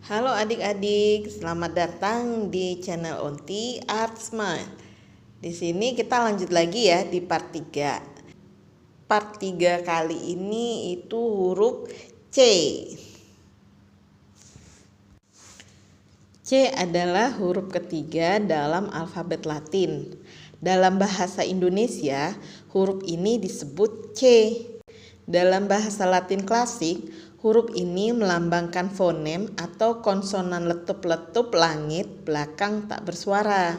Halo adik-adik, selamat datang di channel Onti Art Smart. Di sini kita lanjut lagi ya di part 3. Part 3 kali ini itu huruf C. C adalah huruf ketiga dalam alfabet Latin. Dalam bahasa Indonesia, huruf ini disebut C. Dalam bahasa Latin klasik, huruf ini melambangkan fonem atau konsonan letup-letup langit belakang tak bersuara.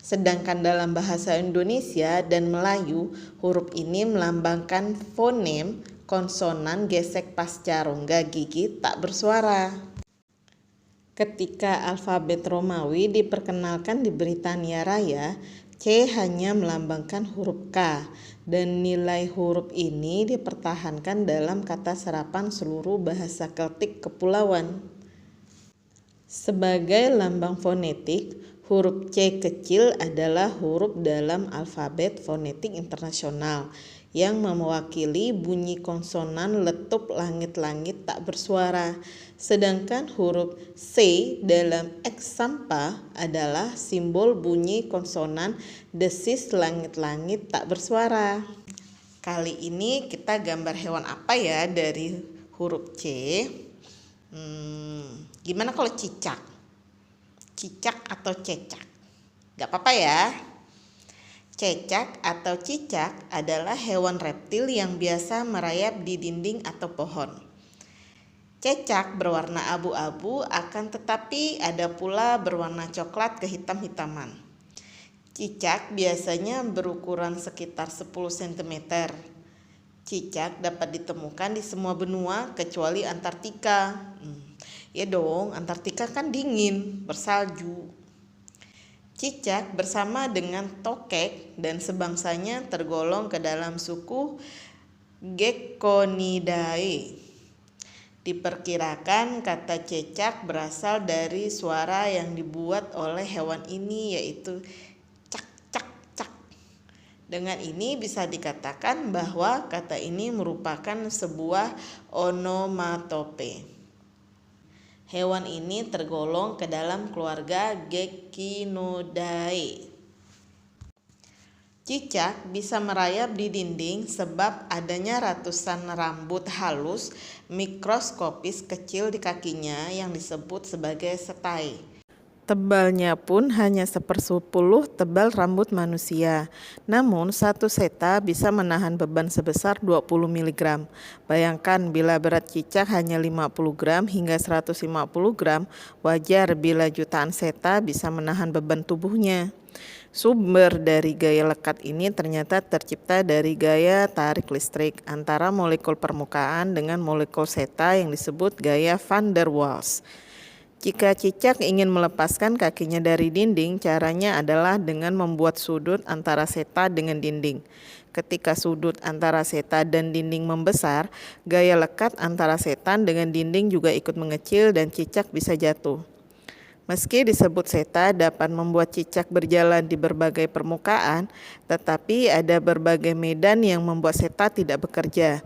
Sedangkan dalam bahasa Indonesia dan Melayu, huruf ini melambangkan fonem konsonan gesek pasca rongga gigi tak bersuara. Ketika alfabet Romawi diperkenalkan di Britania Raya, C hanya melambangkan huruf K dan nilai huruf ini dipertahankan dalam kata serapan seluruh bahasa Keltik kepulauan. Sebagai lambang fonetik, huruf C kecil adalah huruf dalam alfabet fonetik internasional yang mewakili bunyi konsonan letup langit-langit tak bersuara. Sedangkan huruf C dalam Eksampa adalah simbol bunyi konsonan desis langit-langit tak bersuara. Kali ini kita gambar hewan apa ya dari huruf C? Gimana kalau cicak? Cicak atau cecak? Gak apa-apa ya. Cecak atau cicak adalah hewan reptil yang biasa merayap di dinding atau pohon. Cecak berwarna abu-abu akan tetapi ada pula berwarna coklat kehitam-hitaman. Cicak biasanya berukuran sekitar 10 cm. Cicak dapat ditemukan di semua benua kecuali Antartika. Ya dong, Antartika kan dingin, bersalju. Cicak bersama dengan tokek dan sebangsanya tergolong ke dalam suku Gekkonidae. Diperkirakan kata cecak berasal dari suara yang dibuat oleh hewan ini, yaitu cak cak cak. Dengan ini bisa dikatakan bahwa kata ini merupakan sebuah onomatope. Hewan ini tergolong ke dalam keluarga Gekkinidae. Cicak bisa merayap di dinding sebab adanya ratusan rambut halus mikroskopis kecil di kakinya yang disebut sebagai setai. Tebalnya pun hanya 1/10 tebal rambut manusia. Namun satu seta bisa menahan beban sebesar 20 mg. Bayangkan bila berat cicak hanya 50 gram hingga 150 gram, wajar bila jutaan seta bisa menahan beban tubuhnya. Sumber dari gaya lekat ini ternyata tercipta dari gaya tarik listrik antara molekul permukaan dengan molekul seta yang disebut gaya van der Waals. Jika cicak ingin melepaskan kakinya dari dinding, caranya adalah dengan membuat sudut antara seta dengan dinding. Ketika sudut antara seta dan dinding membesar, gaya lekat antara setan dengan dinding juga ikut mengecil dan cicak bisa jatuh. Meski disebut seta dapat membuat cicak berjalan di berbagai permukaan, tetapi ada berbagai medan yang membuat seta tidak bekerja.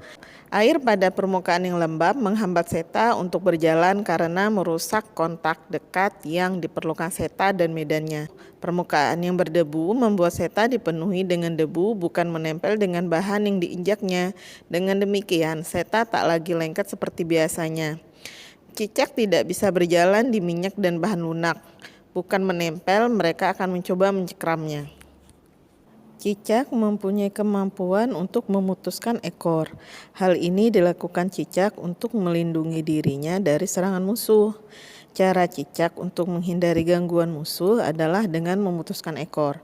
Air pada permukaan yang lembab menghambat seta untuk berjalan karena merusak kontak dekat yang diperlukan seta dan medannya. Permukaan yang berdebu membuat seta dipenuhi dengan debu, bukan menempel dengan bahan yang diinjaknya. Dengan demikian, seta tak lagi lengket seperti biasanya. Cicak tidak bisa berjalan di minyak dan bahan lunak, bukan menempel, mereka akan mencoba mencekramnya. Cicak mempunyai kemampuan untuk memutuskan ekor. Hal ini dilakukan cicak untuk melindungi dirinya dari serangan musuh. Cara cicak untuk menghindari gangguan musuh adalah dengan memutuskan ekor.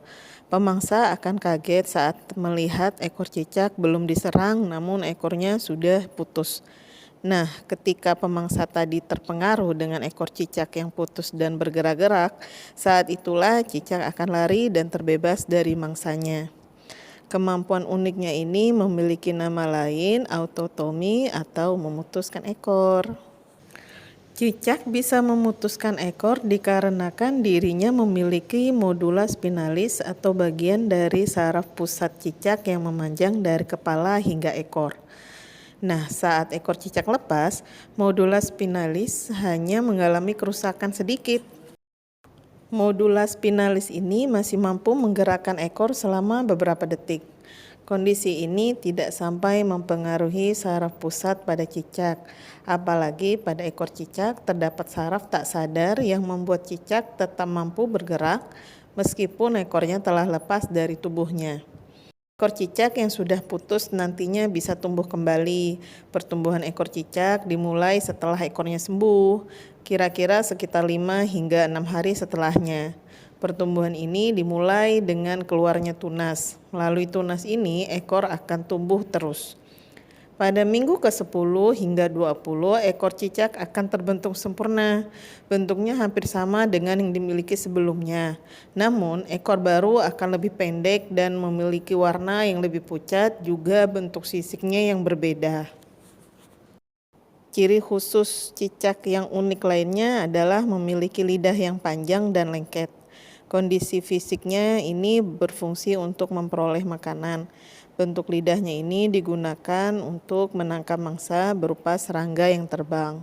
Pemangsa akan kaget saat melihat ekor cicak belum diserang namun ekornya sudah putus. Nah, ketika pemangsa tadi terpengaruh dengan ekor cicak yang putus dan bergerak-gerak, saat itulah cicak akan lari dan terbebas dari mangsanya. Kemampuan uniknya ini memiliki nama lain, autotomi atau memutuskan ekor. Cicak bisa memutuskan ekor dikarenakan dirinya memiliki modula spinalis atau bagian dari saraf pusat cicak yang memanjang dari kepala hingga ekor. Nah, saat ekor cicak lepas, modula spinalis hanya mengalami kerusakan sedikit. Modula spinalis ini masih mampu menggerakkan ekor selama beberapa detik. Kondisi ini tidak sampai mempengaruhi saraf pusat pada cicak, apalagi pada ekor cicak terdapat saraf tak sadar yang membuat cicak tetap mampu bergerak meskipun ekornya telah lepas dari tubuhnya. Ekor cicak yang sudah putus nantinya bisa tumbuh kembali. Pertumbuhan ekor cicak dimulai setelah ekornya sembuh, kira-kira sekitar 5 hingga 6 hari setelahnya. Pertumbuhan ini dimulai dengan keluarnya tunas. Melalui tunas ini, ekor akan tumbuh terus. Pada minggu ke-10 hingga 20, ekor cicak akan terbentuk sempurna. Bentuknya hampir sama dengan yang dimiliki sebelumnya. Namun, ekor baru akan lebih pendek dan memiliki warna yang lebih pucat, juga bentuk sisiknya yang berbeda. Ciri khusus cicak yang unik lainnya adalah memiliki lidah yang panjang dan lengket. Kondisi fisiknya ini berfungsi untuk memperoleh makanan. Bentuk lidahnya ini digunakan untuk menangkap mangsa berupa serangga yang terbang.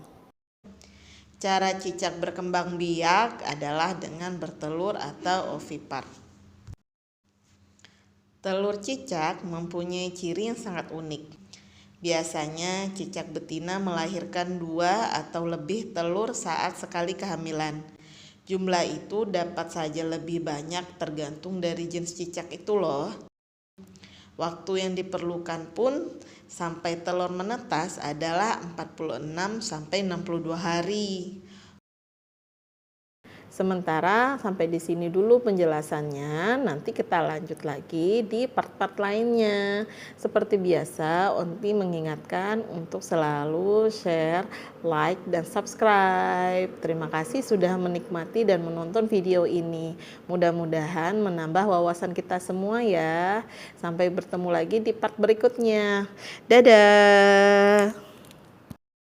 Cara cicak berkembang biak adalah dengan bertelur atau ovipar. Telur cicak mempunyai ciri yang sangat unik. Biasanya cicak betina melahirkan 2 atau lebih telur saat sekali kehamilan. Jumlah itu dapat saja lebih banyak tergantung dari jenis cicak itu loh. Waktu yang diperlukan pun sampai telur menetas adalah 46 sampai 62 hari. Sementara sampai di sini dulu penjelasannya, nanti kita lanjut lagi di part-part lainnya. Seperti biasa, Onti mengingatkan untuk selalu share, like, dan subscribe. Terima kasih sudah menikmati dan menonton video ini. Mudah-mudahan menambah wawasan kita semua ya. Sampai bertemu lagi di part berikutnya. Dadah!